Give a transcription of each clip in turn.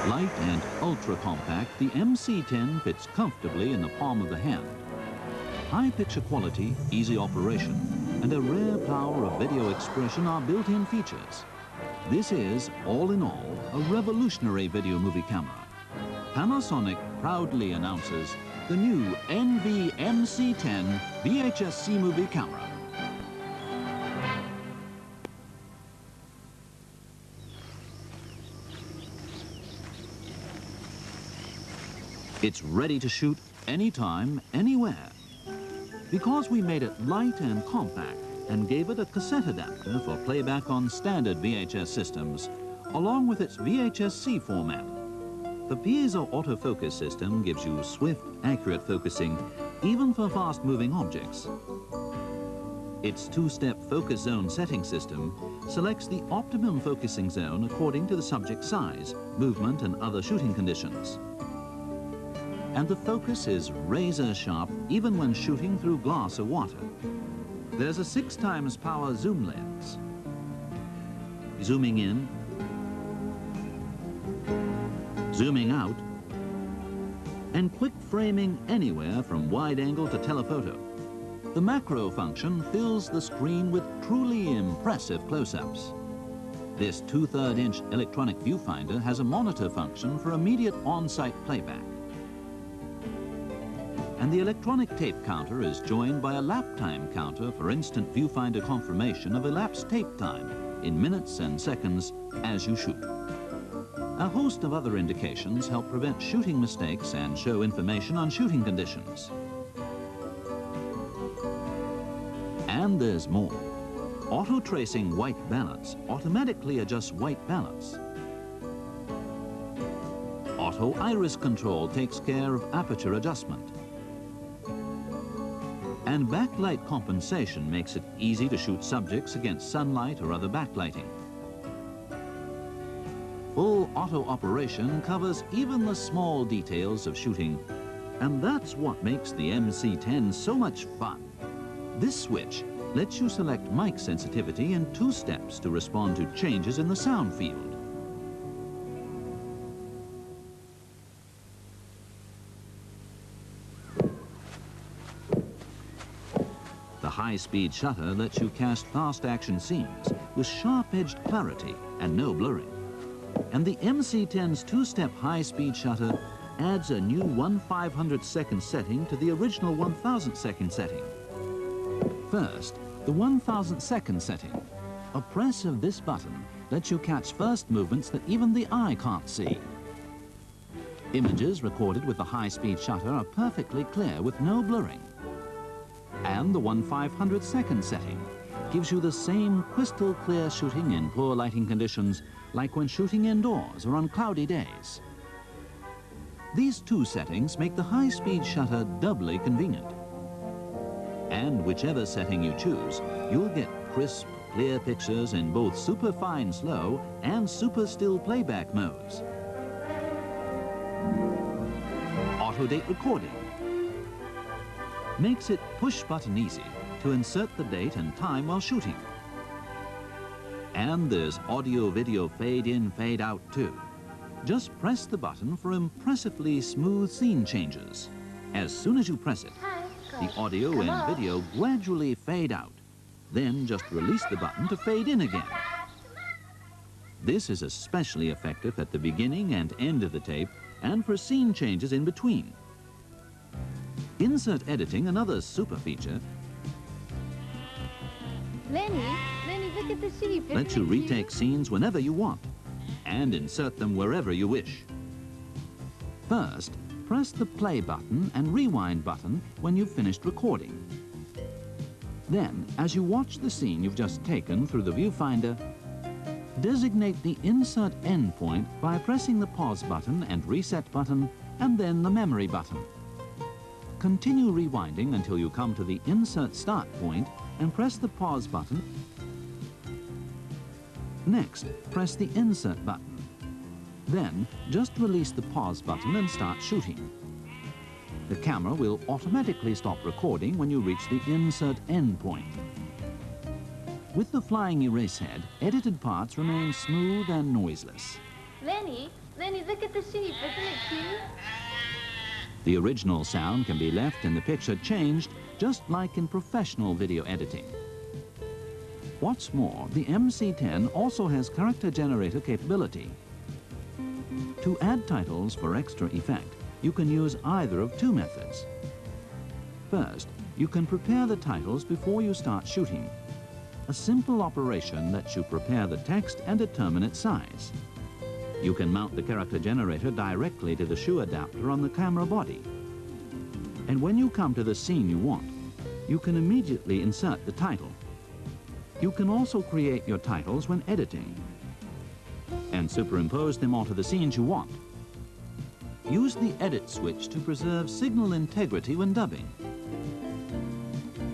Light and ultra-compact, the MC10 fits comfortably in the palm of the hand. High picture quality, easy operation, and a rare power of video expression are built-in features. This is, all in all, a revolutionary video movie camera. Panasonic proudly announces the new MC10 VHS-C movie camera. It's ready to shoot anytime, anywhere. Because we made it light and compact and gave it a cassette adapter for playback on standard VHS systems, along with its VHS-C format. The piezo autofocus system gives you swift, accurate focusing, even for fast-moving objects. Its two-step focus zone setting system selects the optimum focusing zone according to the subject's size, movement, and other shooting conditions. And the focus is razor sharp even when shooting through glass or water. There's a 6 times power zoom lens. Zooming in, zooming out, and quick framing anywhere from wide angle to telephoto. The macro function fills the screen with truly impressive close-ups. This 2/3 inch electronic viewfinder has a monitor function for immediate on-site playback. And the electronic tape counter is joined by a lap time counter for instant viewfinder confirmation of elapsed tape time in minutes and seconds as you shoot. A host of other indications help prevent shooting mistakes and show information on shooting conditions. And there's more. Auto-tracing white balance automatically adjusts white balance. Auto iris control takes care of aperture adjustment. And backlight compensation makes it easy to shoot subjects against sunlight or other backlighting. Full auto operation covers even the small details of shooting, and that's what makes the MC10 so much fun. This switch lets you select mic sensitivity in 2 steps to respond to changes in the sound field. The high-speed shutter lets you cast fast-action scenes with sharp-edged clarity and no blurring. And the MC10's 2-step high-speed shutter adds a new 1/500th setting to the original 1,000th setting. First, the 1,000th setting. A press of this button lets you catch first movements that even the eye can't see. Images recorded with the high-speed shutter are perfectly clear with no blurring. And the 1/500th setting gives you the same crystal clear shooting in poor lighting conditions like when shooting indoors or on cloudy days. These 2 settings make the high-speed shutter doubly convenient. And whichever setting you choose, you'll get crisp, clear pictures in both super fine slow and super still playback modes. Auto date recording makes it push-button easy to insert the date and time while shooting. And there's audio-video fade-in, fade-out too. Just press the button for impressively smooth scene changes. As soon as you press it, the audio and video gradually fade out. Then just release the button to fade in again. This is especially effective at the beginning and end of the tape and for scene changes in between. Insert editing, another super feature, Lenny, look at the sheep. lets you retake scenes whenever you want and insert them wherever you wish. First, press the play button and rewind button when you've finished recording. Then, as you watch the scene you've just taken through the viewfinder, designate the insert endpoint by pressing the pause button and reset button and then the memory button. Continue rewinding until you come to the insert start point and press the pause button. Next, press the insert button. Then, just release the pause button and start shooting. The camera will automatically stop recording when you reach the insert endpoint. With the flying erase head, edited parts remain smooth and noiseless. Lenny, look at the sheep. Isn't it cute? The original sound can be left in the picture changed, just like in professional video editing. What's more, the MC10 also has character generator capability. To add titles for extra effect, you can use either of two methods. First, you can prepare the titles before you start shooting. A simple operation lets you prepare the text and determine its size. You can mount the character generator directly to the shoe adapter on the camera body. And when you come to the scene you want, you can immediately insert the title. You can also create your titles when editing and superimpose them onto the scenes you want. Use the edit switch to preserve signal integrity when dubbing.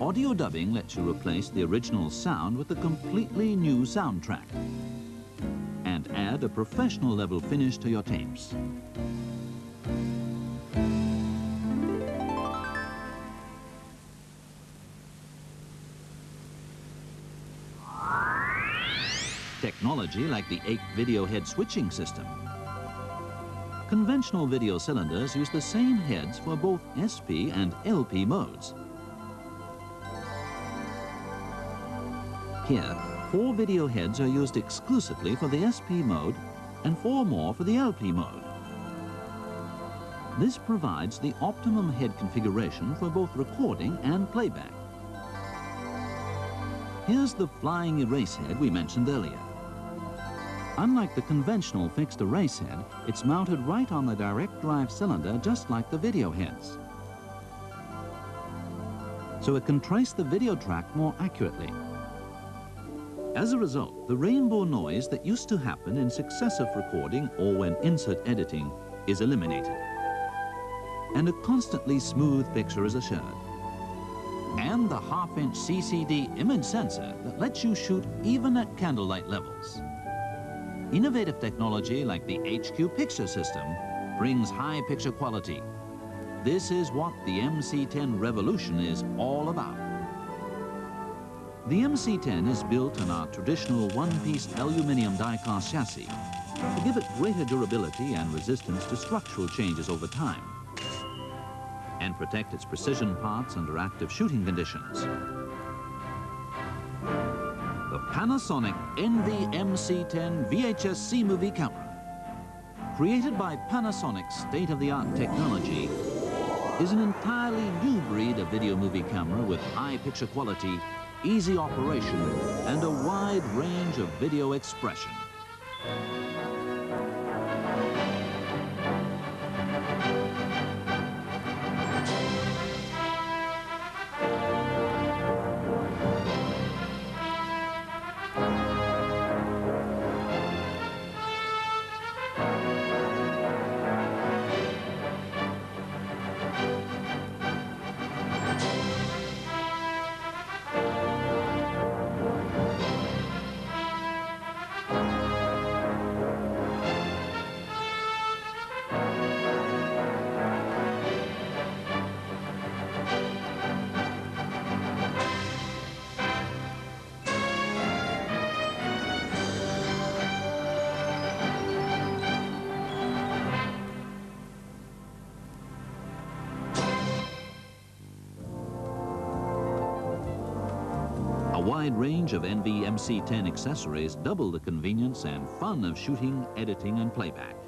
Audio dubbing lets you replace the original sound with a completely new soundtrack and add a professional level finish to your tapes. Technology like the 8 video head switching system. Conventional video cylinders use the same heads for both SP and LP modes. Here, 4 video heads are used exclusively for the SP mode and 4 more for the LP mode. This provides the optimum head configuration for both recording and playback. Here's the flying erase head we mentioned earlier. Unlike the conventional fixed erase head, it's mounted right on the direct drive cylinder just like the video heads. So it can trace the video track more accurately. As a result, the rainbow noise that used to happen in successive recording or when insert editing is eliminated. And a constantly smooth picture is assured. And the half-inch CCD image sensor that lets you shoot even at candlelight levels. Innovative technology like the HQ picture system brings high picture quality. This is what the MC10 revolution is all about. The MC10 is built on our traditional one-piece aluminum die-cast chassis to give it greater durability and resistance to structural changes over time and protect its precision parts under active shooting conditions. The Panasonic MC10 VHS-C movie camera, created by Panasonic's state-of-the-art technology, is an entirely new breed of video movie camera with high picture quality, easy operation, and a wide range of video expression. A wide range of NV MC10 accessories double the convenience and fun of shooting, editing, and playback.